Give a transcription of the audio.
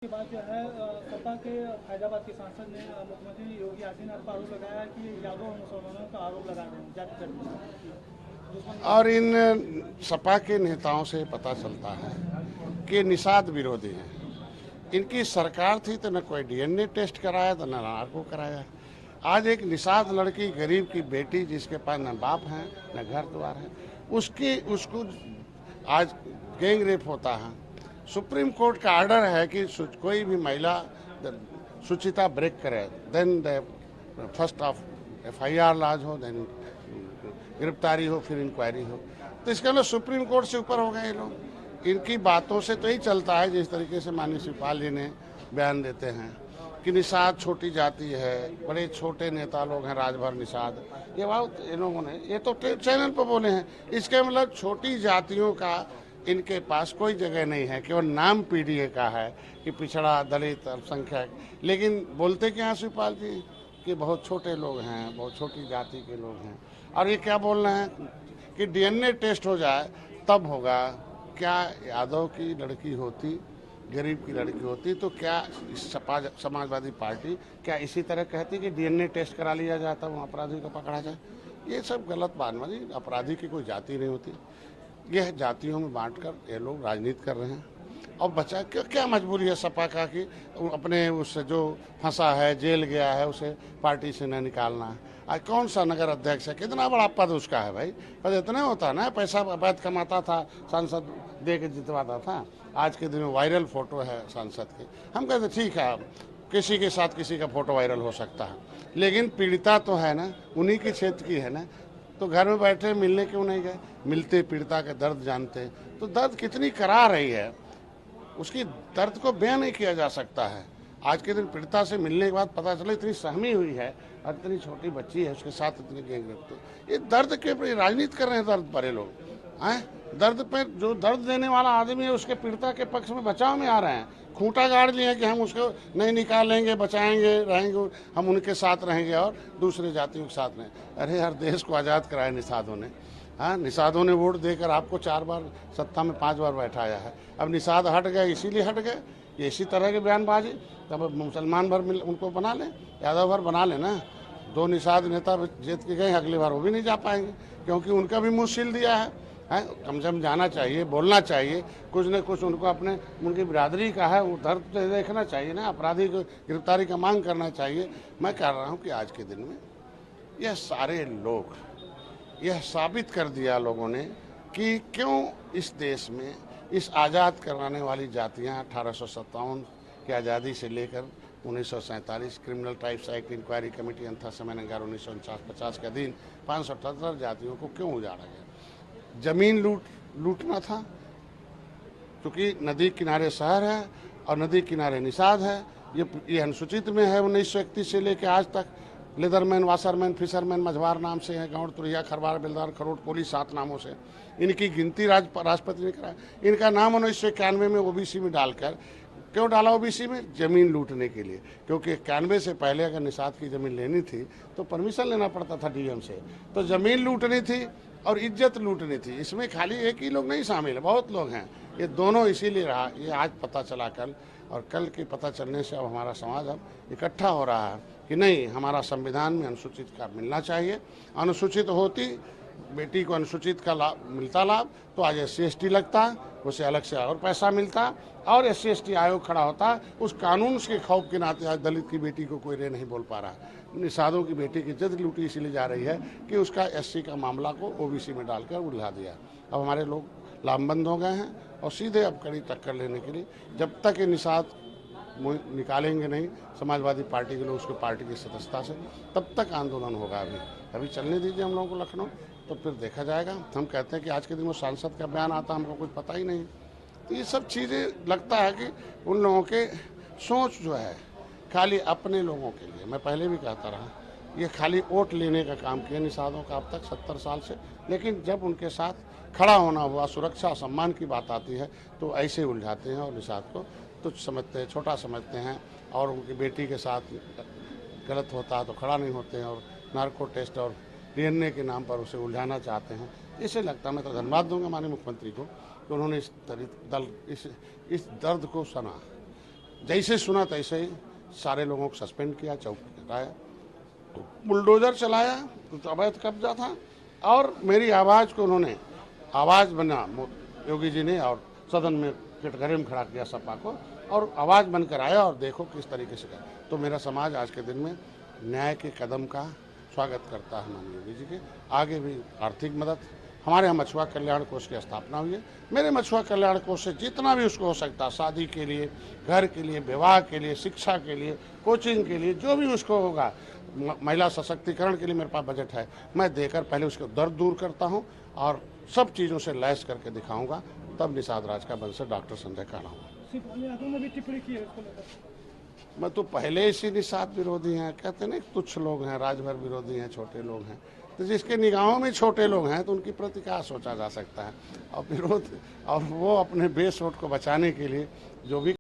के बाद जो है सपा के फैजाबाद के सांसद ने मुख्यमंत्री योगी आदित्यनाथ पर आरोप लगाया कि यादव और मुसलमानों का आरोप लगा रहे हैं जाति धर्म। और इन सपा के नेताओं से पता चलता है कि निषाद विरोधी हैं। इनकी सरकार थी तो न कोई डीएनए टेस्ट कराया तो न नार्को कराया। आज एक निषाद लड़की, गरीब की बेटी, जिसके पास न बाप है न घर द्वार है, उसको आज गैंग रेप होता है। सुप्रीम कोर्ट का ऑर्डर है कि कोई भी महिला शुचिता ब्रेक करे, then first of FIR lodge हो, देन गिरफ्तारी हो, फिर इंक्वायरी हो। तो इसके अंदर सुप्रीम कोर्ट से ऊपर हो गए ये लोग। इनकी बातों से तो ही चलता है, जिस तरीके से माननीय शिवपाल जी ने बयान देते हैं कि निषाद छोटी जाति है, बड़े छोटे नेता लोग हैं राजभर निषाद, ये बात इन लोगों ने ये तो चैनल पर बोले हैं। इसके मतलब छोटी जातियों का इनके पास कोई जगह नहीं है, केवल नाम PDA का है कि पिछड़ा, दलित, अल्पसंख्यक। लेकिन बोलते क्या शिवपाल जी कि बहुत छोटे लोग हैं, बहुत छोटी जाति के लोग हैं। और ये क्या बोल रहे हैं कि DNA टेस्ट हो जाए तब होगा। क्या यादव की लड़की होती, गरीब की लड़की होती, तो क्या समाजवादी पार्टी क्या इसी तरह कहती कि DNA टेस्ट करा लिया जाता, वो अपराधी को पकड़ा जाए? ये सब गलत बात मानी। अपराधी की कोई जाति नहीं होती। यह जातियों में बांटकर ये लोग राजनीति कर रहे हैं। और बचा क्या मजबूरी है सपा का कि अपने उससे जो फंसा है, जेल गया है, उसे पार्टी से न निकालना है। आज कौन सा नगर अध्यक्ष है, कितना बड़ा पद उसका है भाई? पद इतना होता ना, पैसा अवैध कमाता था, सांसद दे के जितवाता था। आज के दिन में वायरल फोटो है सांसद की। हम कहते ठीक है, किसी के साथ किसी का फोटो वायरल हो सकता है, लेकिन पीड़िता तो है ना, उन्हीं के क्षेत्र की है ना। तो घर में बैठे मिलने क्यों नहीं गए? मिलते, पीड़िता का दर्द जानते। तो दर्द कितनी करा रही है, उसकी दर्द को बयान नहीं किया जा सकता है। आज के दिन पीड़िता से मिलने के बाद पता चला इतनी सहमी हुई है और इतनी छोटी बच्ची है, उसके साथ इतनी गैंगरेप। ये दर्द के राजनीति कर रहे हैं दर्द पर ये लोग हैं। दर्द पे जो दर्द देने वाला आदमी है, उसके पीड़िता के पक्ष में बचाव में आ रहे हैं। खूंटा गाड़ लिए कि हम उसको नहीं निकालेंगे, बचाएंगे, रहेंगे, हम उनके साथ रहेंगे और दूसरे जातियों के साथ नहीं। अरे यार, देश को आज़ाद कराया निषादों ने। हाँ, निषादों ने वोट देकर आपको 4 बार सत्ता में 5 बार बैठाया है। अब निषाद हट गए, इसीलिए हट गए। ये इसी तरह के बयानबाजी, तब मुसलमान भर उनको बना लें, यादव भर बना लें ना। 2 निषाद नेता जीत के गए, अगली बार वो भी नहीं जा पाएंगे, क्योंकि उनका भी मुँह सील दिया है। कम से कम जाना चाहिए, बोलना चाहिए, कुछ न कुछ उनको अपने उनकी बिरादरी का है वो दर्द देखना चाहिए ना। अपराधी को गिरफ्तारी का मांग करना चाहिए। मैं कह रहा हूँ कि आज के दिन में यह सारे लोग, यह साबित कर दिया लोगों ने कि क्यों इस देश में इस आज़ाद कराने वाली जातियाँ 1857 की आज़ादी से लेकर 1947 criminal tribes act, inquiry committee, अंथा समयनगर 1949-50 के अधीन 578 जातियों को क्यों उजाड़ा गया? जमीन लूटना था, क्योंकि नदी किनारे शहर है और नदी किनारे निषाद है। ये अनुसूचित में है 1931 से लेकर आज तक। लेदरमैन, वाशरमैन, फिशरमैन मझवार नाम से है, गाँव तुरिया, खरवार, बेलदार, खरोट, कोली 7 नामों से। इनकी गिनती राष्ट्रपति ने कराया। इनका नाम 1991 में OBC में डालकर, क्यों डाला OBC में? जमीन लूटने के लिए। क्योंकि 91 से पहले अगर निषाद की जमीन लेनी थी तो परमिशन लेना पड़ता था DM से। तो जमीन लूटनी थी और इज्जत लूटनी थी। इसमें खाली एक ही लोग नहीं शामिल है, बहुत लोग हैं। ये दोनों इसीलिए रहा। ये आज पता चला कल, और कल के पता चलने से अब हमारा समाज अब इकट्ठा हो रहा है कि नहीं, हमारा संविधान में अनुसूचित का मिलना चाहिए। अनुसूचित होती बेटी को अनुसूचित का लाभ मिलता, लाभ तो आज SC/ST लगता, उसे अलग से और पैसा मिलता, और SC/ST आयोग खड़ा होता। उस कानून के खौफ के नाते आज दलित की बेटी को कोई रे नहीं बोल पा रहा। निषादों की बेटी की इज्जत लूटी इसीलिए जा रही है कि उसका SC का मामला को OBC में डालकर उलझा दिया। अब हमारे लोग लामबंद हो गए हैं और सीधे अब कड़ी टक्कर लेने के लिए, जब तक ये निषाद निकालेंगे नहीं समाजवादी पार्टी के लोग उसके पार्टी की सदस्यता से, तब तक आंदोलन होगा। अभी चलने दीजिए हम लोगों को लखनऊ, तो फिर देखा जाएगा। हम कहते हैं कि आज के दिन वो सांसद का बयान आता, हमको कुछ पता ही नहीं। तो ये सब चीज़ें लगता है कि उन लोगों के सोच जो है खाली अपने लोगों के लिए। मैं पहले भी कहता रहा, ये खाली वोट लेने का काम किया निषादों का अब तक 70 साल से। लेकिन जब उनके साथ खड़ा होना हुआ, सुरक्षा सम्मान की बात आती है, तो ऐसे उलझाते हैं और निषाद को तुच्छ समझते हैं, छोटा समझते हैं। और उनकी बेटी के साथ गलत होता है तो खड़ा नहीं होते हैं, और नार्को टेस्ट और DNA के नाम पर उसे उलझाना चाहते हैं। इसे लगता, मैं तो धन्यवाद दूंगा माननीय मुख्यमंत्री को कि उन्होंने इस दर्द को सुना। जैसे सुना तैसे ही सारे लोगों को सस्पेंड किया, चौकी हटाया, बुलडोजर चलाया, कुछ अवैध कब्जा था और मेरी आवाज़ को उन्होंने आवाज़ बना योगी जी ने और सदन में कटघरे में खड़ा किया सपा को और आवाज़ बनकर आया और देखो किस तरीके से कर। तो मेरा समाज आज के दिन में न्याय के कदम का स्वागत करता है माननीय योगी जी के। आगे भी आर्थिक मदद, हमारे यहाँ मछुआ कल्याण कोष की स्थापना हुई है। मेरे मछुआ कल्याण कोष से जितना भी उसको हो सकता है, शादी के लिए, घर के लिए, विवाह के लिए, शिक्षा के लिए, कोचिंग के लिए, जो भी उसको होगा, महिला सशक्तिकरण के लिए मेरे पास बजट है, मैं देकर पहले उसको दर्द दूर करता हूँ और सब चीज़ों से लैस करके दिखाऊंगा, तब निषाद राज का वंश डॉक्टर संजय काढ़ा हूँ। ने भी टिप्पणी की है इसको लेकर। मैं तो पहले इसी निषाद विरोधी हैं, कहते हैं ना तुच्छ लोग हैं, राजभर विरोधी हैं, छोटे लोग हैं। तो जिसके निगाहों में छोटे लोग हैं तो उनकी प्रति क्या सोचा जा सकता है। और विरोध और वो अपने बेस वोट को बचाने के लिए जो भी